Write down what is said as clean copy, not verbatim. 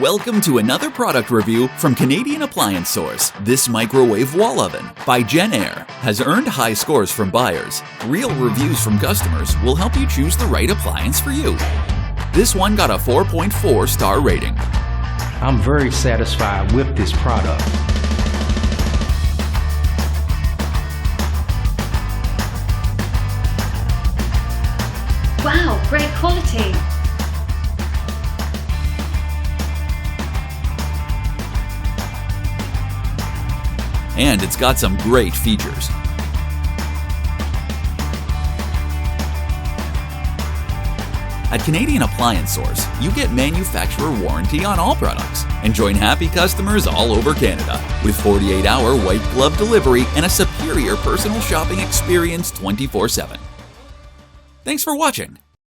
Welcome to another product review from Canadian Appliance Source. This microwave wall oven by Jenn-Air has earned high scores from buyers. Real reviews from customers will help you choose the right appliance for you. This one got a 4.4 star rating. I'm very satisfied with this product. Wow, great quality! And it's got some great features. At Canadian Appliance Source, you get manufacturer warranty on all products and join happy customers all over Canada with 48-hour white glove delivery and a superior personal shopping experience 24/7. Thanks for watching.